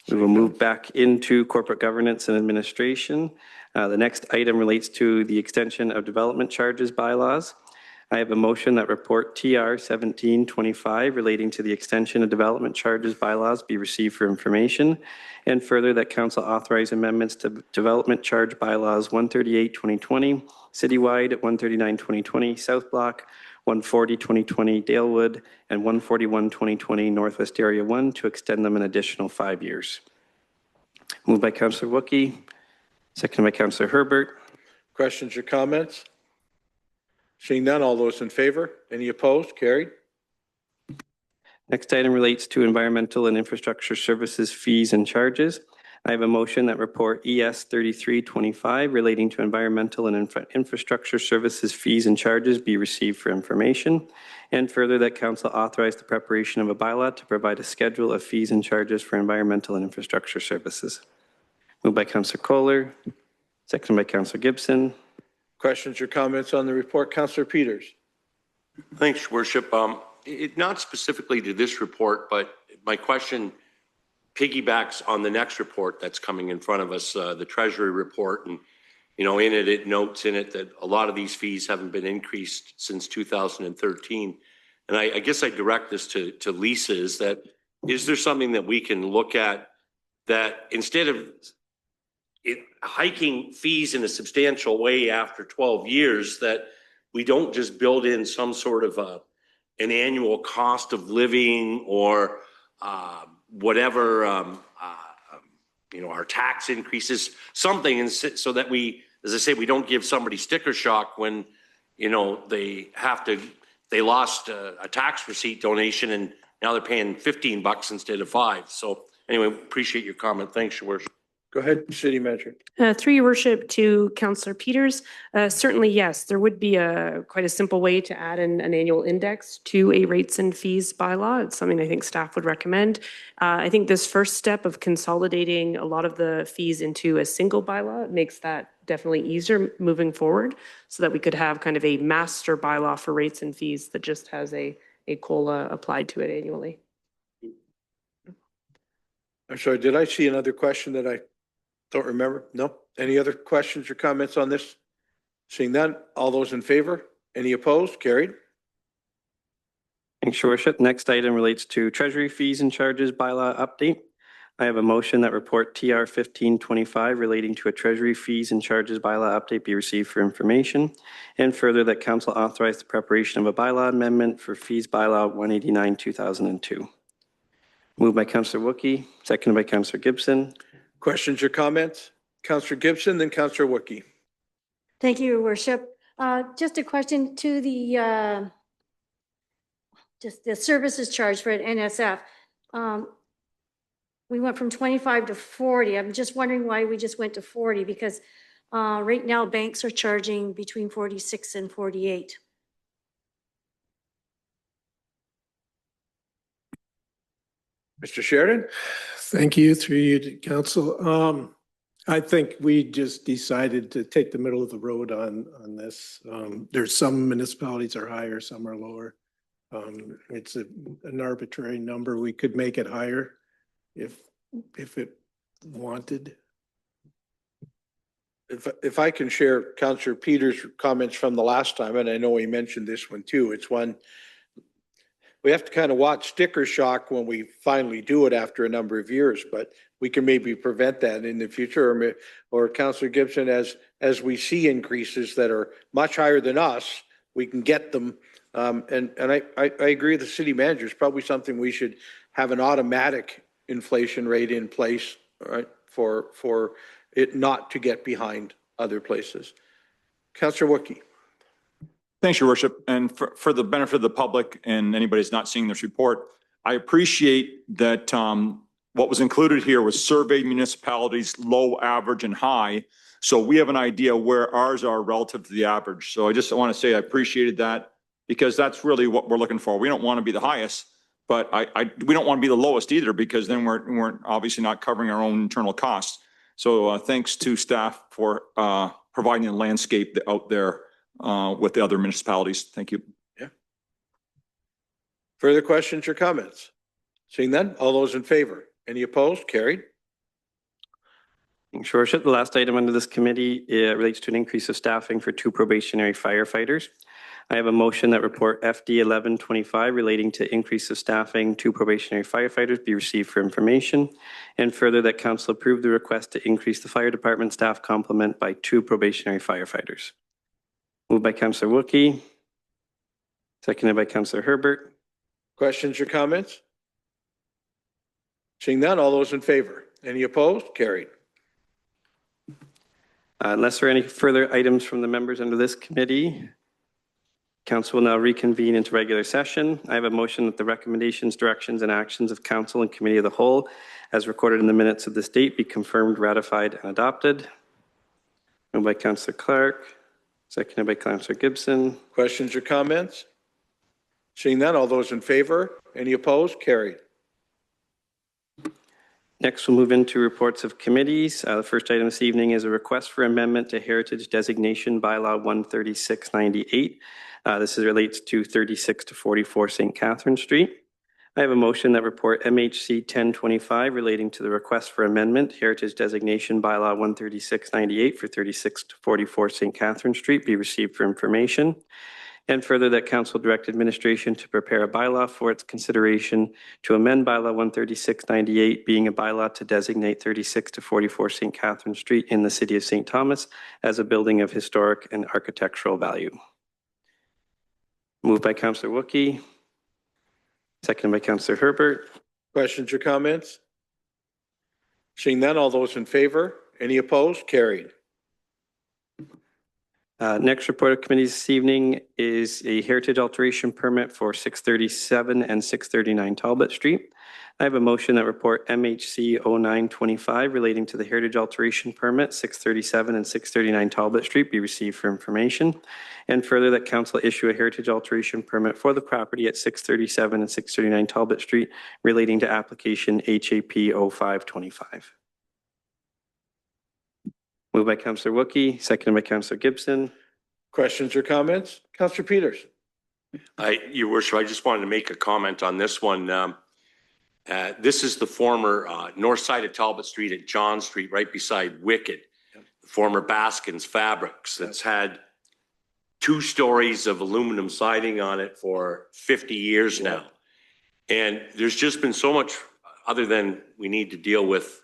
We will move back into corporate governance and administration. The next item relates to the extension of development charges bylaws. I have a motion that report TR 1725 relating to the extension of development charges bylaws be received for information, and further that council authorize amendments to development charge bylaws 138-2020 citywide, 139-2020 South Block, 140-2020 Dalewood, and 141-2020 Northwest Area 1 to extend them an additional 5 years. Moved by Councillor Wookey, seconded by Councillor Herbert. questions or comments? Seeing none, all those in favor? Any opposed? Carried. Next item relates to environmental and infrastructure services fees and charges. I have a motion that report ES 3325 relating to environmental and infrastructure services fees and charges be received for information, and further that council authorize the preparation of a bylaw to provide a schedule of fees and charges for environmental and infrastructure services. Moved by Councillor Kohler, seconded by Councillor Gibson. Questions or comments on the report? Councillor Peters. Thanks, Your Worship. Not specifically to this report, but my question piggybacks on the next report that's coming in front of us, the Treasury report. And, you know, in it, it notes in it that a lot of these fees haven't been increased since 2013. And I guess I direct this to Lisa, is there something that we can look at that instead of hiking fees in a substantial way after 12 years, that we don't just build in some sort of an annual cost of living or whatever, you know, our tax increases, something, and so that we, as I say, we don't give somebody sticker shock when, you know, they lost a tax receipt donation and now they're paying $15 instead of $5. So anyway, appreciate your comment. Thanks, Your Worship. Go ahead, City Manager. Through your worship to Councillor Peters, certainly, yes, there would be quite a simple way to add an annual index to a rates and fees bylaw. It's something I think staff would recommend. I think this first step of consolidating a lot of the fees into a single bylaw makes that definitely easier moving forward, so that we could have kind of a master bylaw for rates and fees that just has a COLA applied to it annually. I'm sorry, did I see another question that I don't remember? No? Any other questions or comments on this? Seeing none, all those in favor? Any opposed? Carried. Thanks, Your Worship. Next item relates to Treasury fees and charges bylaw update. I have a motion that report TR 1525 relating to a Treasury fees and charges bylaw update be received for information, and further that council authorize the preparation of a bylaw amendment for fees bylaw 189/2002. Moved by Councillor Wookey, seconded by Councillor Gibson. Questions or comments? Councillor Gibson, then Councillor Wookey. Thank you, Your Worship. Just a question to the just the services charge for NSF. We went from 25 to 40. I'm just wondering why we just went to 40, because right now banks are charging between 46 and 48. Mr. Sheridan? Thank you, through you to council. I think we just decided to take the middle of the road on this. There's some municipalities are higher, some are lower. It's an arbitrary number. We could make it higher if it wanted. If I can share Councillor Peters' comments from the last time, and I know he mentioned this one too, it's one we have to kind of watch sticker shock when we finally do it after a number of years, but we can maybe prevent that in the future. Or Councillor Gibson, as we see increases that are much higher than us, we can get them. And I agree with the city manager. It's probably something we should have an automatic inflation rate in place, right, for it not to get behind other places. Councillor Wookey. Thanks, Your Worship. And for the benefit of the public and anybody who's not seeing this report, I appreciate that what was included here was surveyed municipalities, low, average, and high. So we have an idea where ours are relative to the average. So I just want to say I appreciated that, because that's really what we're looking for. We don't want to be the highest, but we don't want to be the lowest either, because then we're obviously not covering our own internal costs. So thanks to staff for providing the landscape out there with the other municipalities. Thank you. Yeah. Further questions or comments? Seeing none, all those in favor? Any opposed? Carried. Thanks, Your Worship. The last item under this committee relates to an increase of staffing for 2 probationary firefighters. I have a motion that report FD 1125 relating to increase of staffing 2 probationary firefighters be received for information, and further that council approve the request to increase the fire department staff complement by 2 probationary firefighters. Moved by Councillor Wookey, seconded by Councillor Herbert. Questions or comments? Seeing none, all those in favor? Any opposed? Carried. Unless there are any further items from the members under this committee, Council will now reconvene into regular session. I have a motion that the recommendations, directions, and actions of council and committee of the whole, as recorded in the minutes of this date, be confirmed, ratified, and adopted. Moved by Councillor Clark, seconded by Councillor Gibson. Questions or comments? Seeing none, all those in favor? Any opposed? Carried. Next, we'll move into reports of committees. The first item this evening is a request for amendment to Heritage Designation Bylaw 13698. This relates to 36 to 44 St. Catherine Street. I have a motion that report MHC 1025 relating to the request for amendment, Heritage Designation Bylaw 13698 for 36 to 44 St. Catherine Street be received for information. And further, that council direct administration to prepare a bylaw for its consideration to amend bylaw 13698, being a bylaw to designate 36 to 44 St. Catherine Street in the city of St. Thomas as a building of historic and architectural value. Moved by Councillor Wookey, seconded by Councillor Herbert. Questions or comments? Seeing none, all those in favor? Any opposed? Carried. Next report of committees this evening is a heritage alteration permit for 637 and 639 Talbot Street. I have a motion that report MHC 0925 relating to the heritage alteration permit 637 and 639 Talbot Street be received for information. And further, that council issue a heritage alteration permit for the property at 637 and 639 Talbot Street relating to application HAP 0525. Moved by Councillor Wookey, seconded by Councillor Gibson. Questions or comments? Councillor Peters. Your worship, I just wanted to make a comment on this one. This is the former north side of Talbot Street at John Street, right beside Wicked, the former Baskins Fabrics that's had 2 stories of aluminum siding on it for 50 years now. And there's just been so much other than we need to deal with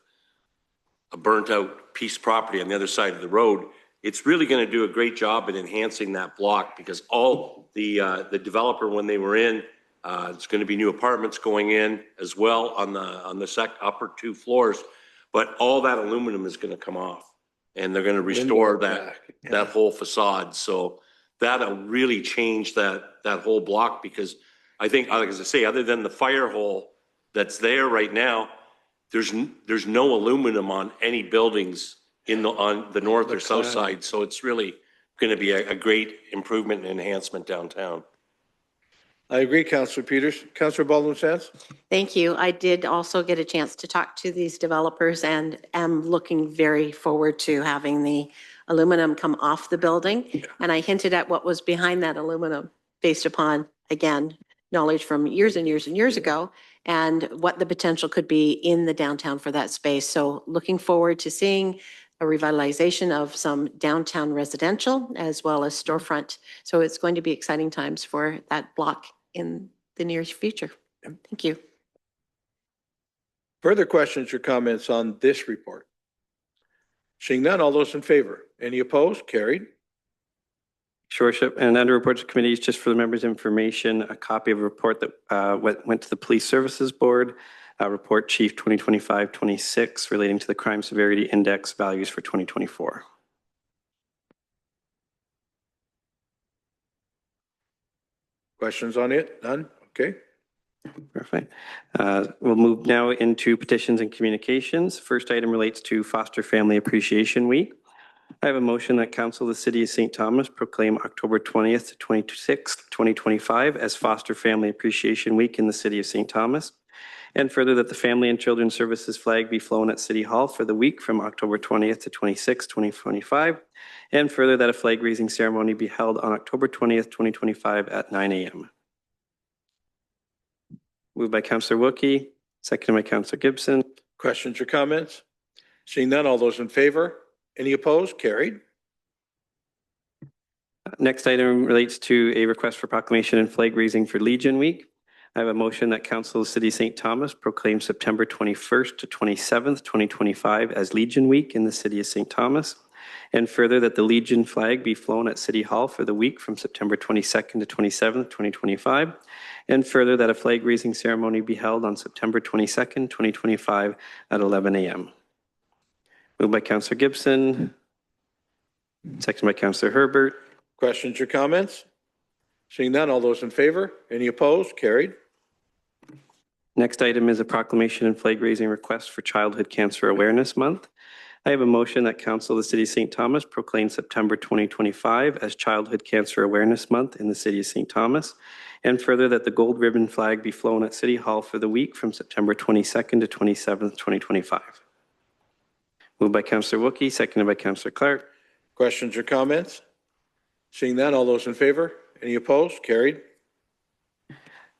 a burnt out piece of property on the other side of the road. It's really going to do a great job at enhancing that block because all the developer, when they were in, it's going to be new apartments going in as well on the upper 2 floors, but all that aluminum is going to come off and they're going to restore that whole facade. So that'll really change that whole block because I think, like as I say, other than the fire hole that's there right now, there's no aluminum on any buildings on the north or south side. So it's really going to be a great improvement and enhancement downtown. I agree, Councillor Peters. Councillor Baldwin-Sands. Thank you. I did also get a chance to talk to these developers and am looking very forward to having the aluminum come off the building. And I hinted at what was behind that aluminum based upon, again, knowledge from years and years and years ago and what the potential could be in the downtown for that space. So looking forward to seeing a revitalization of some downtown residential as well as storefront. So it's going to be exciting times for that block in the near future. Thank you. Further questions or comments on this report? Seeing none, all those in favor? Any opposed? Carried. Your Worship, and under reports of committees, just for the members' information, a copy of a report that went to the Police Services Board, report Chief 2025-26 relating to the Crime Severity Index values for 2024. Questions on it? None? Okay. Perfect. We'll move now into petitions and communications. First item relates to Foster Family Appreciation Week. I have a motion that Council of the City of St. Thomas proclaim October 20th to 26th, 2025 as Foster Family Appreciation Week in the City of St. Thomas. And further, that the Family and Children's Services flag be flown at City Hall for the week from October 20th to 26th, 2025. And further, that a flag raising ceremony be held on October 20th, 2025 at 9 a.m. Moved by Councillor Wookey, seconded by Councillor Gibson. Questions or comments? Seeing none, all those in favor? Any opposed? Carried. Next item relates to a request for proclamation and flag raising for Legion Week. I have a motion that Council of the City of St. Thomas proclaim September 21st to 27th, 2025 as Legion Week in the City of St. Thomas. And further, that the Legion flag be flown at City Hall for the week from September 22nd to 27th, 2025. And further, that a flag raising ceremony be held on September 22nd, 2025 at 11 a.m. Moved by Councillor Gibson, seconded by Councillor Herbert. Questions or comments? Seeing none, all those in favor? Any opposed? Carried. Next item is a proclamation and flag raising request for Childhood Cancer Awareness Month. I have a motion that Council of the City of St. Thomas proclaim September 2025 as Childhood Cancer Awareness Month in the City of St. Thomas, and further that the gold ribbon flag be flown at City Hall for the week from September 22nd to 27th, 2025. Moved by Councillor Wookie, seconded by Councillor Clark. Questions or comments? Seeing none, all those in favor? Any opposed? Carried.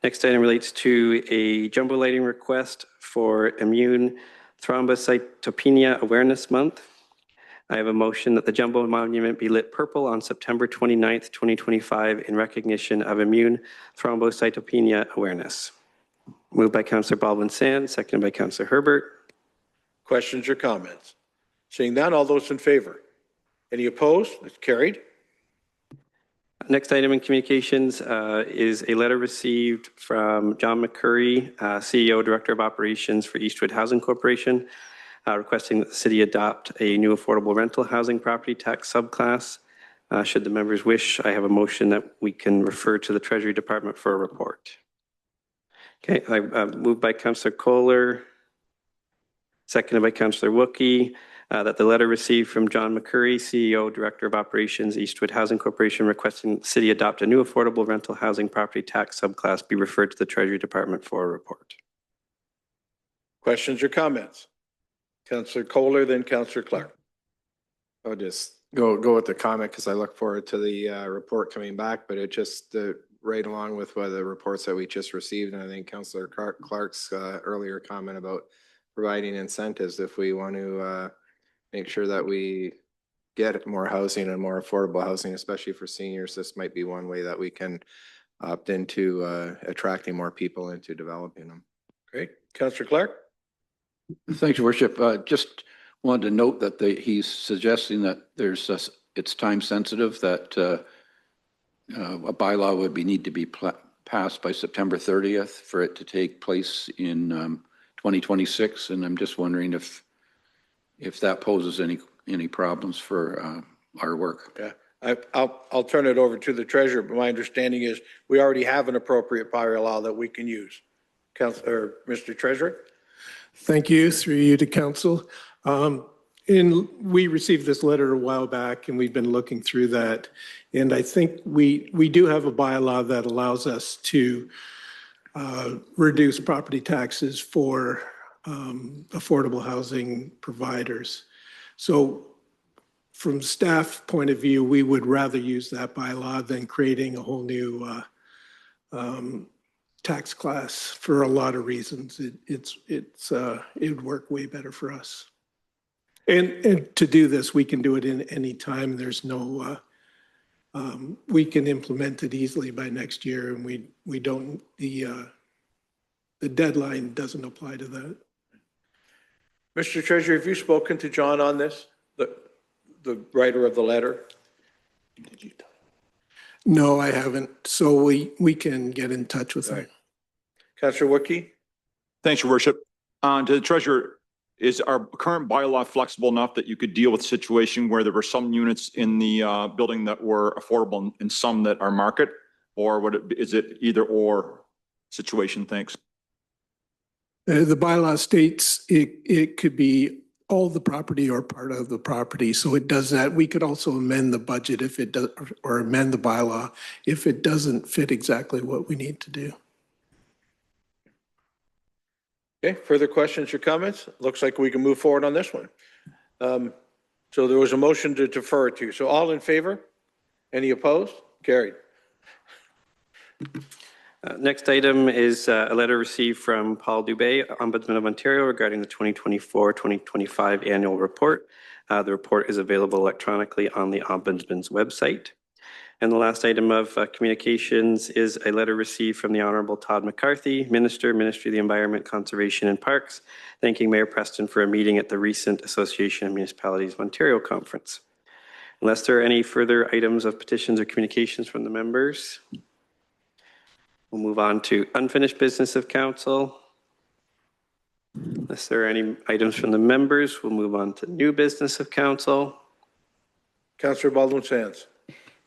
Next item relates to a jumbo lighting request for Immune Thrombocytopenia Awareness Month. I have a motion that the jumbo monument be lit purple on September 29th, 2025 in recognition of Immune Thrombocytopenia Awareness. Moved by Councillor Baldwin Sands, seconded by Councillor Herbert. Questions or comments? Seeing none, all those in favor? Any opposed? It's carried. Next item in communications is a letter received from John McCurry, CEO, Director of Operations for Eastwood Housing Corporation, requesting that the city adopt a new affordable rental housing property tax subclass. Should the members wish, I have a motion that we can refer to the Treasury Department for a report. Okay, I moved by Councillor Kohler, seconded by Councillor Wookie, that the letter received from John McCurry, CEO, Director of Operations, Eastwood Housing Corporation, requesting the city adopt a new affordable rental housing property tax subclass be referred to the Treasury Department for a report. Questions or comments? Councillor Kohler, then Councillor Clark. I'll just go with the comment because I look forward to the report coming back, but it just right along with what the reports that we just received. And I think Councillor Clark's earlier comment about providing incentives if we want to make sure that we get more housing and more affordable housing, especially for seniors. This might be one way that we can opt into attracting more people into developing them. Great. Councillor Clark? Thanks, Your Worship. Just wanted to note that he's suggesting that it's time sensitive, that a bylaw would need to be passed by September 30th for it to take place in 2026. And I'm just wondering if that poses any problems for our work. Yeah, I'll turn it over to the treasurer, but my understanding is we already have an appropriate bylaw that we can use. Councillor, Mr. Treasurer? Thank you, through you to council. We received this letter a while back and we've been looking through that. And I think we do have a bylaw that allows us to reduce property taxes for affordable housing providers. So from staff point of view, we would rather use that bylaw than creating a whole new tax class for a lot of reasons. It would work way better for us. And to do this, we can do it in any time. There's no, we can implement it easily by next year, and we don't, the deadline doesn't apply to that. Mr. Treasurer, have you spoken to John on this, the writer of the letter? Did you? No, I haven't. So we can get in touch with him. Councillor Wookie? Thanks, Your Worship. To the Treasurer, is our current bylaw flexible enough that you could deal with a situation where there were some units in the building that were affordable and some that are market? Or is it either or situation? Thanks. The bylaw states it could be all the property or part of the property. So it does that. We could also amend the budget if it does, or amend the bylaw if it doesn't fit exactly what we need to do. Okay, further questions or comments? Looks like we can move forward on this one. So there was a motion to defer it to. So all in favor? Any opposed? Carried. Next item is a letter received from Paul Dubé, Ombudsman of Ontario, regarding the 2024-2025 annual report. The report is available electronically on the Ombudsman's website. And the last item of communications is a letter received from the Honorable Todd McCarthy, Ministry of the Environment, Conservation and Parks, thanking Mayor Preston for a meeting at the recent Association of Municipalities of Ontario conference. Unless there are any further items of petitions or communications from the members, we'll move on to unfinished business of council. Unless there are any items from the members, we'll move on to new business of council. Councillor Baldwin Sands.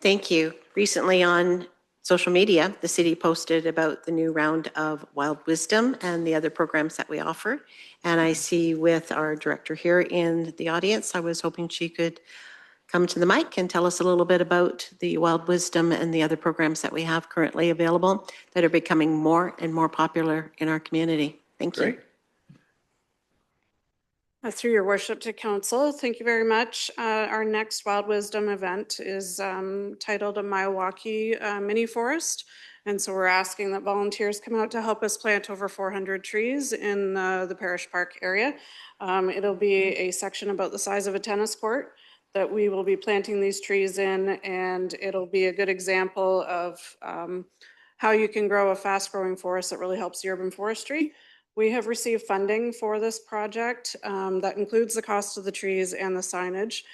Thank you. Recently on social media, the city posted about the new round of Wild Wisdom and the other programs that we offer. And I see with our director here in the audience, I was hoping she could come to the mic and tell us a little bit about the Wild Wisdom and the other programs that we have currently available that are becoming more and more popular in our community. Thank you. Great. Through your worship to council, thank you very much. Our next Wild Wisdom event is titled a Milwaukee Mini Forest. And so we're asking that volunteers come out to help us plant over 400 trees in the parish park area. It'll be a section about the size of a tennis court that we will be planting these trees in, and it'll be a good example of how you can grow a fast-growing forest that really helps the urban forestry. We have received funding for this project that includes the cost of the trees and the signage,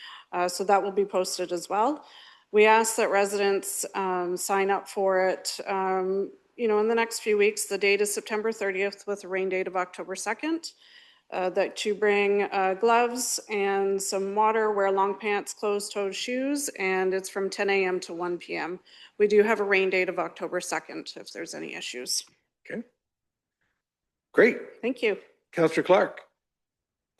so that will be posted as well. We ask that residents sign up for it, in the next few weeks. The date is September 30th with a rain date of October 2nd. That you bring gloves and some water, wear long pants, closed-toed shoes, and it's from 10 a.m. to 1 p.m. We do have a rain date of October 2nd if there's any issues. Okay. Great. Thank you. Councillor Clark.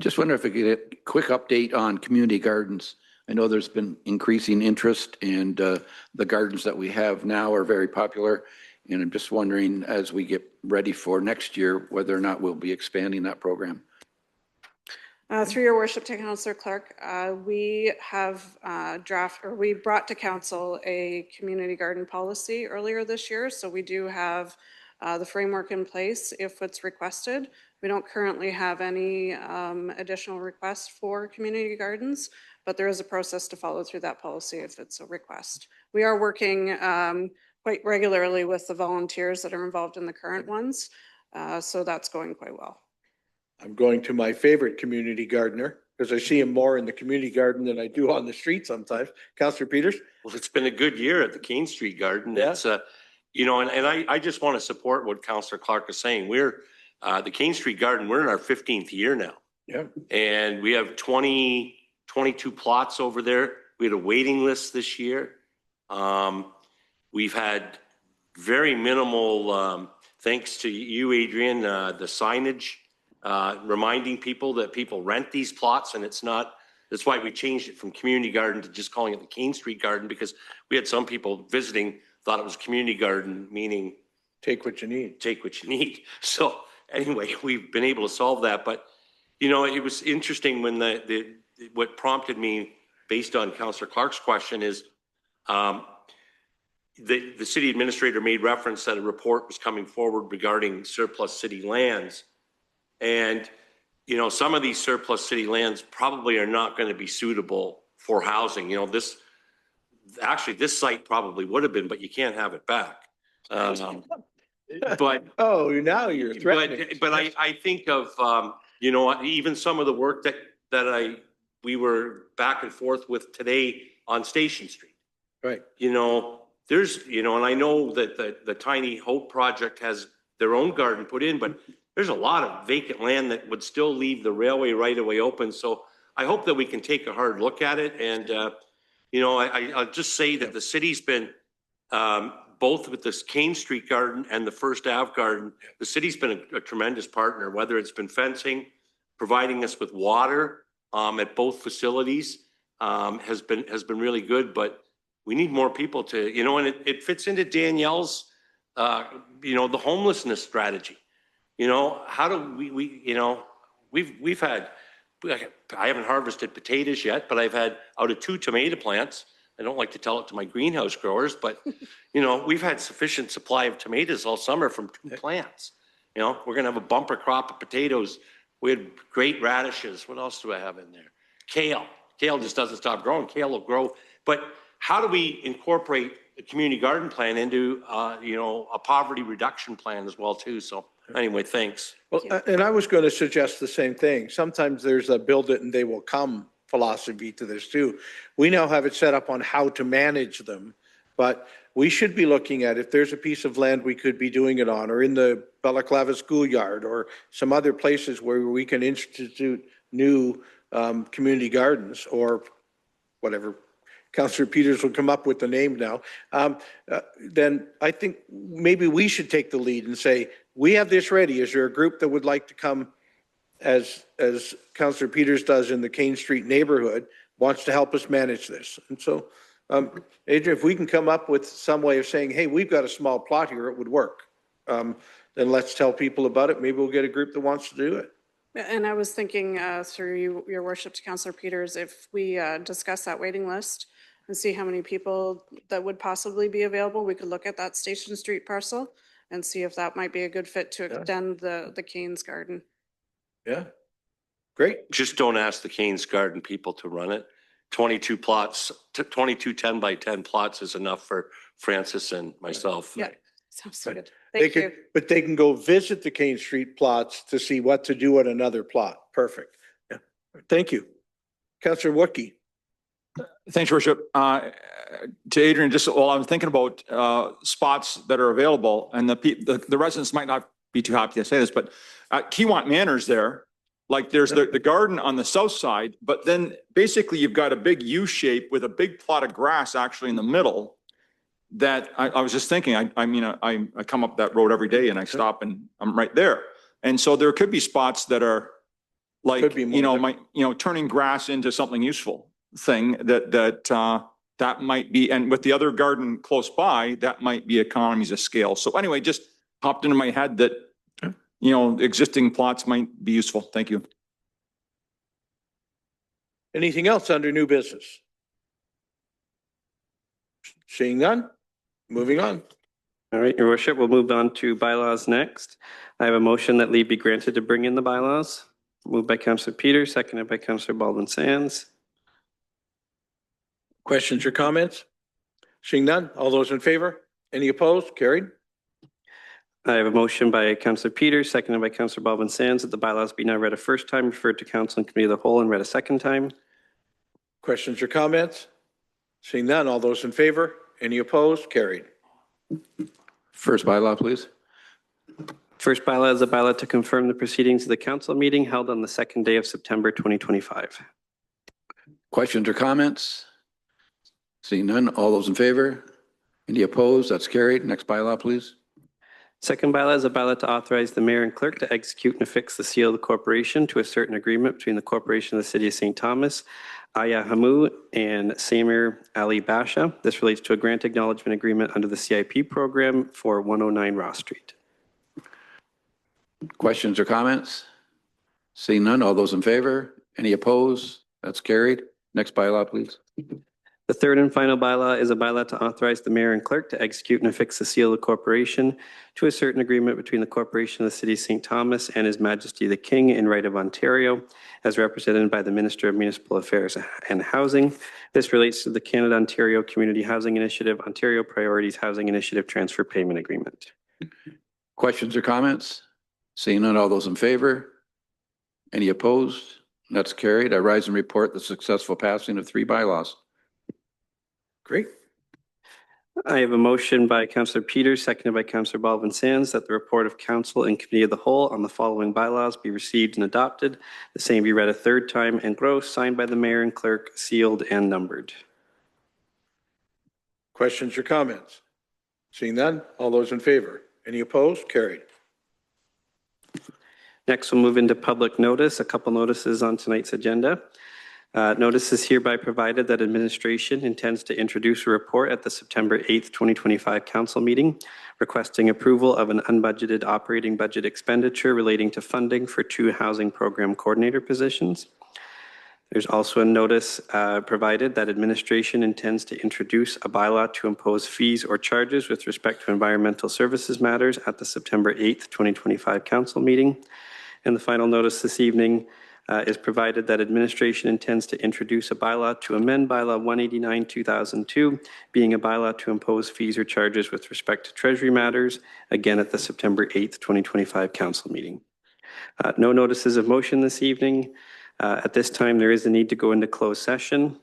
Just wonder if we could get a quick update on community gardens. I know there's been increasing interest, and the gardens that we have now are very popular. And I'm just wondering, as we get ready for next year, whether or not we'll be expanding that program. Through your worship to Councillor Clark, we have we brought to council a community garden policy earlier this year. So we do have the framework in place if it's requested. We don't currently have any additional requests for community gardens, but there is a process to follow through that policy if it's a request. We are working quite regularly with the volunteers that are involved in the current ones. So that's going quite well. I'm going to my favorite community gardener because I see him more in the community garden than I do on the street sometimes. Councillor Peters. Well, it's been a good year at the Cane Street Garden. Yeah. It's, I just want to support what Councillor Clark is saying. We're, the Cane Street Garden, we're in our 15th year now. Yeah. And we have 22 plots over there. We had a waiting list this year. We've had very minimal, thanks to you, Adrian, the signage, reminding people that people rent these plots, and it's not, that's why we changed it from community garden to just calling it the Cane Street Garden, because we had some people visiting, thought it was community garden, meaning take what you need. Take what you need. So anyway, we've been able to solve that. But, it was interesting when what prompted me based on Councillor Clark's question is, the city administrator made reference that a report was coming forward regarding surplus city lands. And, some of these surplus city lands probably are not going to be suitable for housing. This site probably would have been, but you can't have it back. But oh, now you're threatening. But I think of, even some of the work that we were back and forth with today on Station Street. Right. There's, and I know that the Tiny Hope project has their own garden put in, but there's a lot of vacant land that would still leave the railway right of way open. So I hope that we can take a hard look at it. And, I'll just say that the city's been, both with this Cane Street Garden and the First Ave Garden, the city's been a tremendous partner, whether it's been fencing, providing us with water at both facilities has been really good. But we need more people to, and it fits into Danielle's, the homelessness strategy. How do we've had, I haven't harvested potatoes yet, but I've had out of 2 tomato plants. I don't like to tell it to my greenhouse growers, but, we've had sufficient supply of tomatoes all summer from 2 plants. We're going to have a bumper crop of potatoes. We had great radishes. What else do I have in there? Kale. Kale just doesn't stop growing. Kale will grow. But how do we incorporate the community garden plan into, a poverty reduction plan as well, too? So anyway, thanks. Well, and I was going to suggest the same thing. Sometimes there's a build it and they will come philosophy to this too. We now have it set up on how to manage them, but we should be looking at if there's a piece of land we could be doing it on, or in the Balaclava schoolyard, or some other places where we can institute new community gardens or whatever Councillor Peters will come up with the name now, then I think maybe we should take the lead and say, we have this ready. Is there a group that would like to come as Councillor Peters does in the Kane Street neighborhood, wants to help us manage this? And so, Adrian, if we can come up with some way of saying, hey, we've got a small plot here, it would work. Then let's tell people about it. Maybe we'll get a group that wants to do it. And I was thinking through you, your worship to Councillor Peters, if we discuss that waiting list and see how many people that would possibly be available, we could look at that Station Street parcel and see if that might be a good fit to extend the Canes Garden. Yeah, great. Just don't ask the Canes Garden people to run it. 22 plots, 22 10 by 10 plots is enough for Francis and myself. Yeah, sounds good. They Thank could, you. but they can go visit the Kane Street plots to see what to do on another plot. Perfect. Yeah. Thank you. Councillor Woodkey. Thanks, Your Worship. To Adrian, just while I'm thinking about spots that are available, and the residents might not be too happy to say this, but at Kiewant Manors there, like there's the garden on the south side, but then basically you've got a big U shape with a big plot of grass actually in the middle that I was just thinking, I come up that road every day and I stop and I'm right there. And so there could be spots that are like, Could be more turning grass into something useful thing that might be, and with the other garden close by, that might be economies of scale. So anyway, just popped into my head that, existing plots might be useful. Thank you. Anything else under new business? Seeing none, moving on. All right, Your Worship, we'll move on to bylaws next. I have a motion that leave be granted to bring in the bylaws. Moved by Councillor Peters, seconded by Councillor Baldwin Sands. Questions or comments? Seeing none, all those in favor? Any opposed? Carried. I have a motion by Councillor Peters, seconded by Councillor Baldwin Sands, that the bylaws be now read a first time, referred to Council and Committee of the Whole, and read a second time. Questions or comments? Seeing none, all those in favor? Any opposed? Carried. First bylaw, please. First bylaw is a bylaw to confirm the proceedings of the council meeting held on the second day of September 2025. Questions or comments? Seeing none, all those in favor? Any opposed? That's carried. Next bylaw, please. Second bylaw is a bylaw to authorize the mayor and clerk to execute and affix the seal of the corporation to a certain agreement between the corporation of the city of St. Thomas, Aya Hamu, and Samir Ali Basha. This relates to a grant acknowledgement agreement under the CIP program for 109 Ross Street. Questions or comments? Seeing none, all those in favor? Any opposed? That's carried. Next bylaw, please. The third and final bylaw is a bylaw to authorize the mayor and clerk to execute and affix the seal of the corporation to a certain agreement between the corporation of the city of St. Thomas and His Majesty the King in right of Ontario, as represented by the Minister of Municipal Affairs and Housing. This relates to the Canada-Ontario Community Housing Initiative, Ontario Priorities Housing Initiative Transfer Payment Agreement. Questions or comments? Seeing none, all those in favor? Any opposed? That's carried. I rise and report the successful passing of 3 bylaws. Great. I have a motion by Councillor Peters, seconded by Councillor Baldwin Sands, that the report of Council and Committee of the Whole on the following bylaws be received and adopted. The same be read a third time and gross, signed by the mayor and clerk, sealed and numbered. Questions or comments? Seeing none, all those in favor? Any opposed? Carried. Next, we'll move into public notice. A couple notices on tonight's agenda. Notice is hereby provided that administration intends to introduce a report at the September 8th, 2025 council meeting requesting approval of an unbudgeted operating budget expenditure relating to funding for 2 housing program coordinator positions. There's also a notice provided that administration intends to introduce a bylaw to impose fees or charges with respect to environmental services matters at the September 8th, 2025 council meeting. And the final notice this evening is provided that administration intends to introduce a bylaw to amend bylaw 189-2002, being a bylaw to impose fees or charges with respect to treasury matters, again at the September 8th, 2025 council meeting. No notices of motion this evening. At this time, there is a need to go into closed session.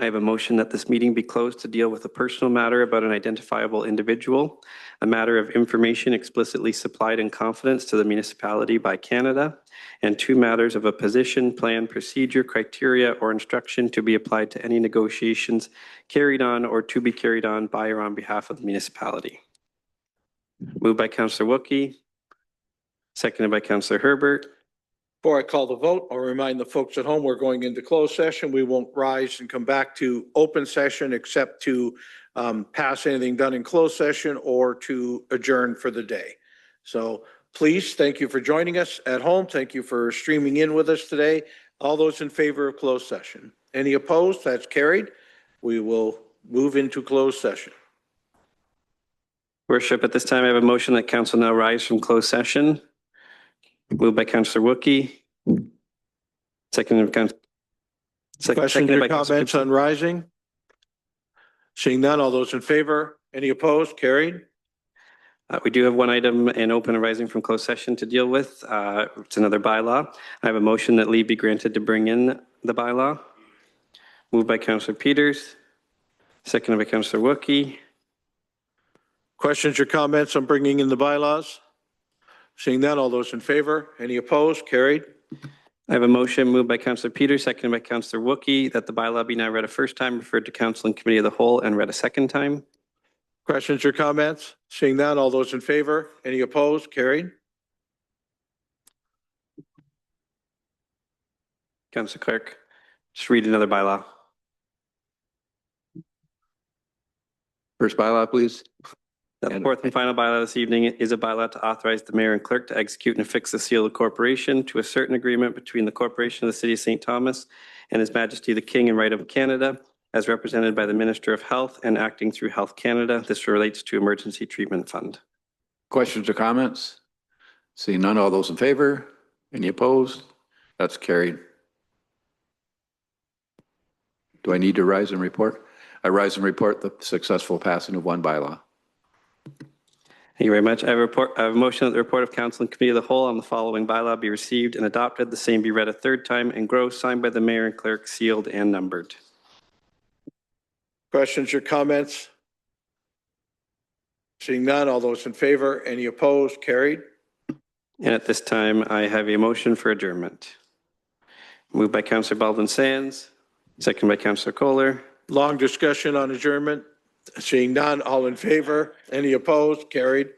I have a motion that this meeting be closed to deal with a personal matter about an identifiable individual, a matter of information explicitly supplied in confidence to the municipality by Canada, and 2 matters of a position, plan, procedure, criteria, or instruction to be applied to any negotiations carried on or to be carried on by or on behalf of the municipality. Moved by Councillor Wookie, seconded by Councillor Herbert. Before I call the vote, I'll remind the folks at home, we're going into closed session. We won't rise and come back to open session except to pass anything done in closed session or to adjourn for the day. So please, thank you for joining us at home. Thank you for streaming in with us today. All those in favor of closed session? Any opposed? That's carried. We will move into closed session. Worship, at this time, I have a motion that council now rise from closed session. Moved by Councillor Wookie. Seconded by Questions or comments on rising? Seeing none, all those in favor? Any opposed? Carried. We do have one item in open arising from closed session to deal with. It's another bylaw. I have a motion that leave be granted to bring in the bylaw. Moved by Councillor Peters. Seconded by Councillor Wookie. Questions or comments on bringing in the bylaws? Seeing none, all those in favor? Any opposed? Carried. I have a motion moved by Councillor Peters, seconded by Councillor Wookie, that the bylaw be now read a first time, referred to council and committee of the whole, and read a second time. Questions or comments? Seeing none, all those in favor? Any opposed? Carried. Councillor Clerk, just read another bylaw. First bylaw, please. The fourth and final bylaw this evening is a bylaw to authorize the mayor and clerk to execute and affix the seal of corporation to a certain agreement between the corporation of the city of St. Thomas and His Majesty the King and Right of Canada, as represented by the Minister of Health and acting through Health Canada. This relates to Emergency Treatment Fund. Questions or comments? Seeing none, all those in favor? Any opposed? That's carried. Do I need to rise and report? I rise and report the successful passing of one bylaw. Thank you very much. I have a motion that the report of council and committee of the whole on the following bylaw be received and adopted. The same be read a third time and gross, signed by the mayor and clerk, sealed and numbered. Questions or comments? Seeing none, all those in favor? Any opposed? Carried. And at this time, I have a motion for adjournment. Moved by Councillor Baldwin Sands, second by Councillor Kohler. Long discussion on adjournment. Seeing none, all in favor? Any opposed? Carried.